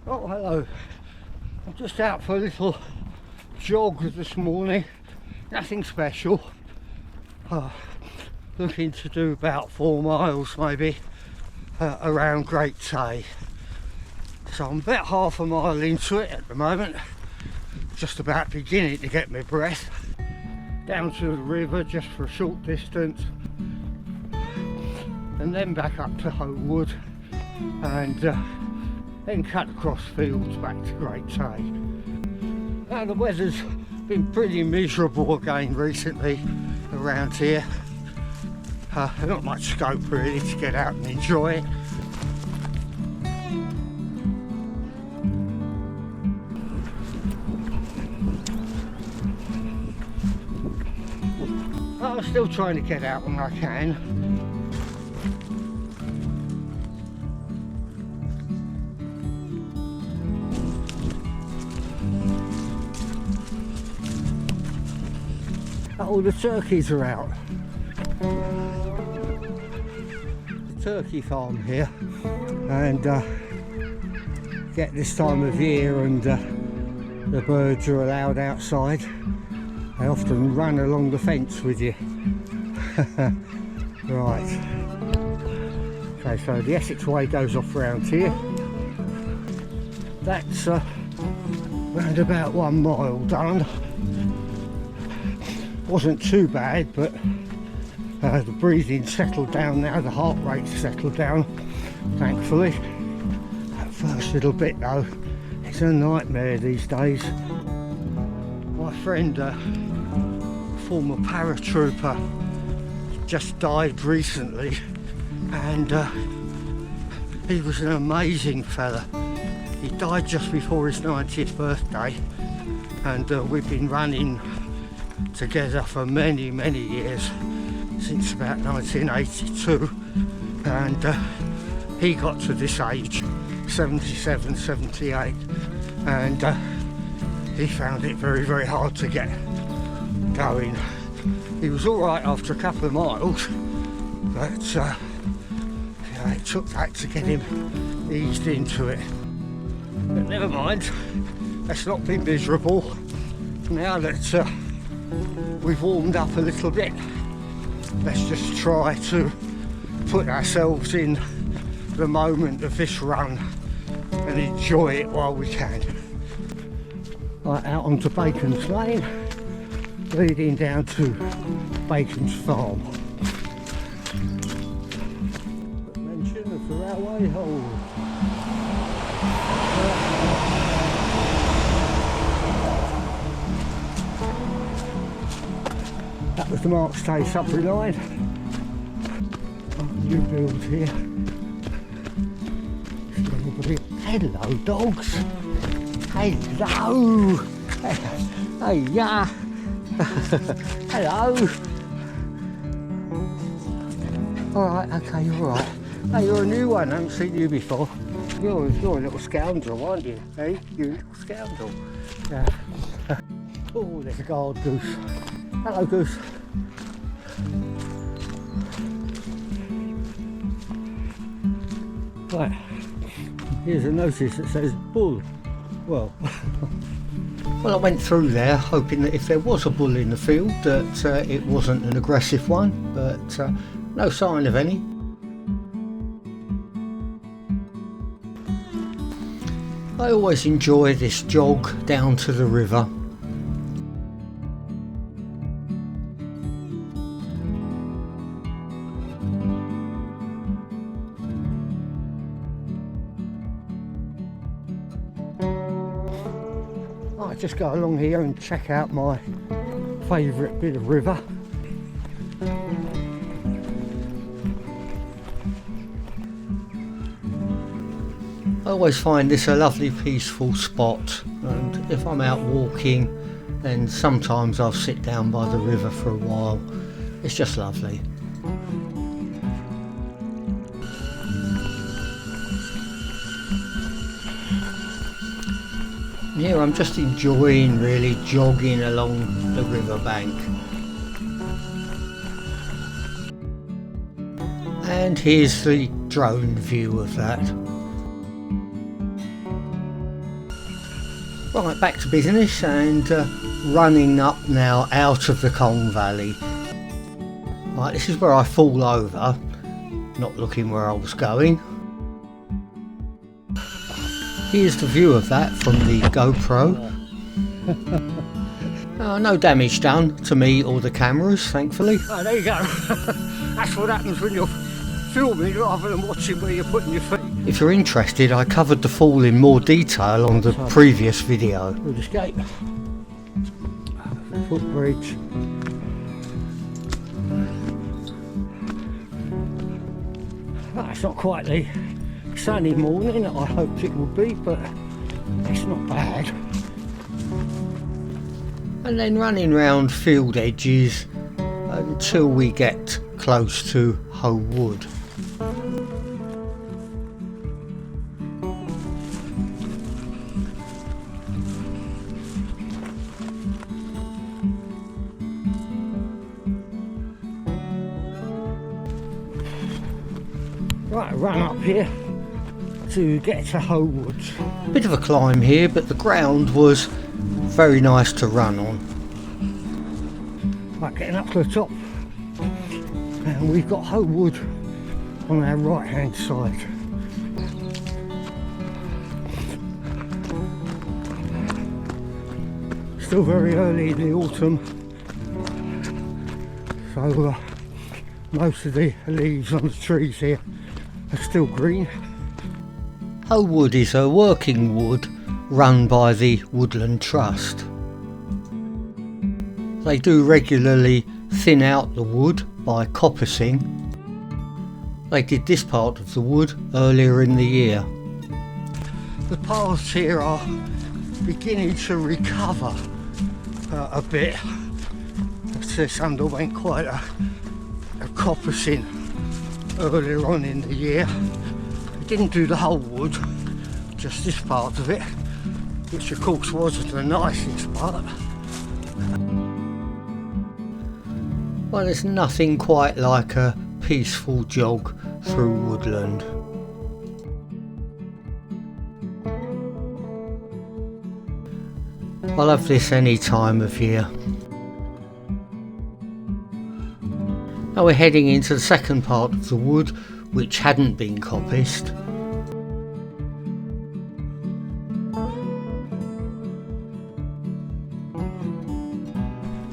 Oh, hello. I'm just out for a little jog this morning. Nothing special. Looking to do about 4 miles maybe around Great Tay. So I'm about half a mile into it at the moment. Just about beginning to get my breath. Down to the river just for a short distance. And then back up to Hoe Wood. And then cut across fields back to Great Tay. Now the weather's been pretty miserable again recently around here. Not much scope really to get out and enjoy it. I'm still trying to get out when I can. Oh, the turkeys are out. The turkey farm here, and get this time of year and the birds are allowed outside. They often run along the fence with you. Right. Okay, so the Essex way goes off round here. That's round about 1 mile done. Wasn't too bad, but the breathing settled down now, the heart rate settled down, thankfully. That first little bit though, it's a nightmare these days. My friend, former paratrooper, just died recently, and he was an amazing fella. He died just before his 90th birthday, and we've been running together for many years, since about 1982, and he got to this age, 77, 78, and he found it very hard to get going. He was alright after a couple of miles, but yeah, it took that to get him eased into it. But never mind, let's not be miserable. Now that we've warmed up a little bit, let's just try to put ourselves in the moment of this run and enjoy it while we can. Right, out onto Bacon's Lane, leading down to Bacon's farm. Mention of the railway hole. That was the Marks Tay subway line. New build here. Hello dogs. Hello. Hey, yeah. Hello. Alright, okay, you're alright. Hey, you're a new one, I haven't seen you before. You're a little scoundrel, aren't you? Hey, you little scoundrel. Yeah. Oh, there's a guard goose. Hello, goose. Right, here's a notice that says bull. Well, I went through there hoping that if there was a bull in the field that it wasn't an aggressive one, but no sign of any. I always enjoy this jog down to the river. I just go along here and check out my favourite bit of river. I always find this a lovely peaceful spot, and if I'm out walking then sometimes I'll sit down by the river for a while. It's just lovely. Here I'm just enjoying really jogging along the riverbank. And here's the drone view of that. Right, back to business and running up now out of the Colne Valley. Right, this is where I fall over, not looking where I was going. Here's the view of that from the GoPro. No damage done to me or the cameras, thankfully. Oh, there you go. That's what happens when you're filming rather than watching where you're putting your feet. If you're interested, I covered the fall in more detail on the previous video. Good escape. Footbridge. It's not quite the sunny morning that I hoped it would be, but it's not bad. And then running round field edges until we get close to Hoe Wood. Right, run up here to get to Hoe Wood. Bit of a climb here, but the ground was very nice to run on. Right, getting up to the top, and we've got Hoe Wood on our right hand side. Still very early in the autumn, so most of the leaves on the trees here are still green. Hoe Wood is a working wood run by the Woodland Trust. They do regularly thin out the wood by coppicing. They did this part of the wood earlier in the year. The paths here are beginning to recover a bit. This underwent quite a coppicing earlier on in the year. We didn't do the whole wood, just this part of it, which of course wasn't the nicest part. Well, there's nothing quite like a peaceful jog through woodland. I love this any time of year. Now we're heading into the second part of the wood, which hadn't been coppiced.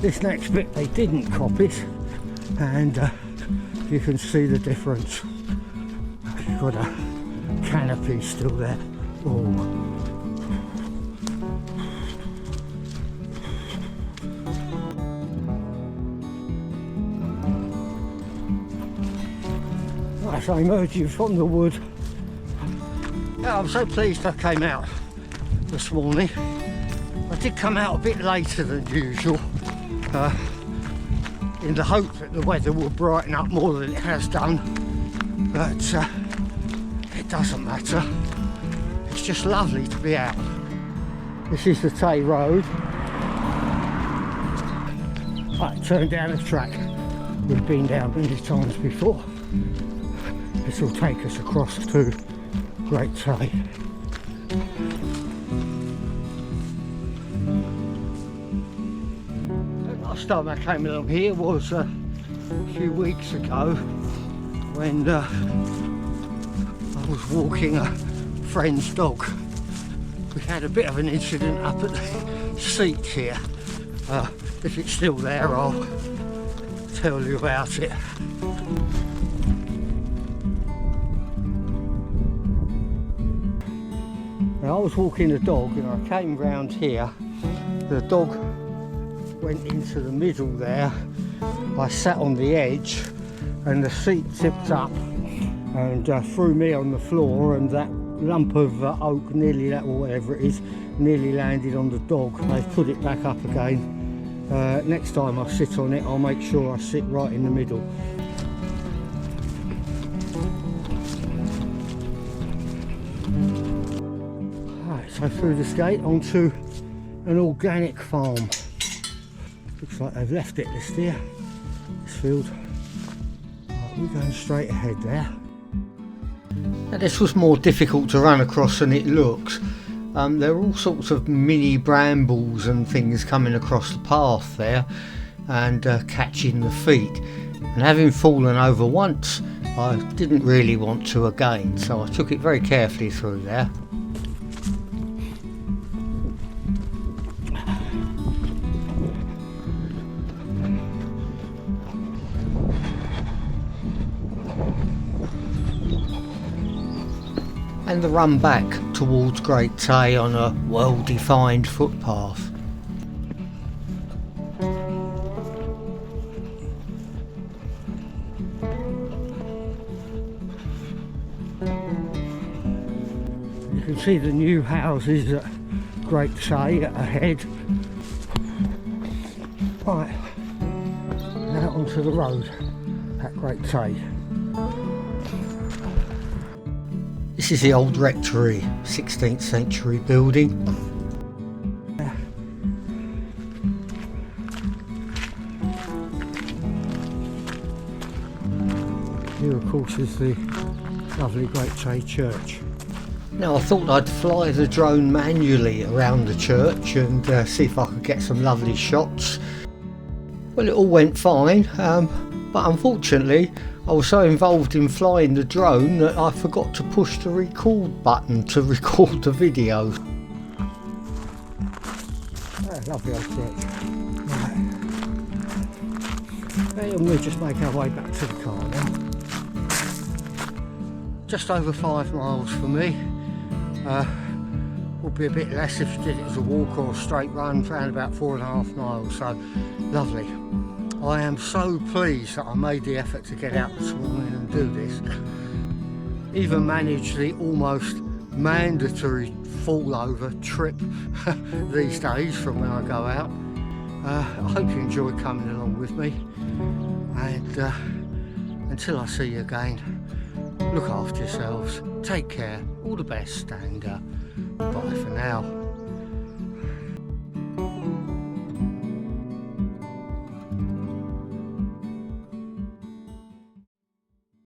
This next bit they didn't coppice, and you can see the difference. You've got a canopy still there. Oh. So emerging from the wood. Yeah, I'm so pleased I came out this morning. I did come out a bit later than usual, in the hope that the weather will brighten up more than it has done, but it doesn't matter. It's just lovely to be out. This is the Tay Road. Right, turn down the track. We've been down many times before. This will take us across to Great Tay. The last time I came along here was a few weeks ago when I was walking a friend's dog. We had a bit of an incident up at the seat here. If it's still there, I'll tell you about it. I was walking the dog and I came round here. The dog went into the middle there. I sat on the edge and the seat tipped up and threw me on the floor, and that lump of oak, nearly that, or whatever it is, nearly landed on the dog. They've put it back up again. Next time I sit on it, I'll make sure I sit right in the middle. So through this gate onto an organic farm. Looks like they've left it this year, this field. Right, we're going straight ahead there. Now this was more difficult to run across than it looks. There are all sorts of mini brambles and things coming across the path there and catching the feet. And having fallen over once, I didn't really want to again, so I took it very carefully through there. And the run back towards Great Tay on a well-defined footpath. You can see the new houses at Great Tay ahead. Right, now onto the road at Great Tay. This is the old rectory, 16th century building. Here of course is the lovely Great Tay Church. Now I thought I'd fly the drone manually around the church and see if I could get some lovely shots. Well, it all went fine, but unfortunately I was so involved in flying the drone that I forgot to push the record button to record the video. Lovely old church. Right. And we'll just make our way back to the car now. Just over 5 miles for me. Would be a bit less if you did it as a walk or a straight run, around about 4.5 miles, so lovely. I am so pleased that I made the effort to get out this morning and do this. Even managed the almost mandatory fall over trip these days from when I go out. I hope you enjoy coming along with me, and until I see you again, look after yourselves, take care, all the best, and bye for now.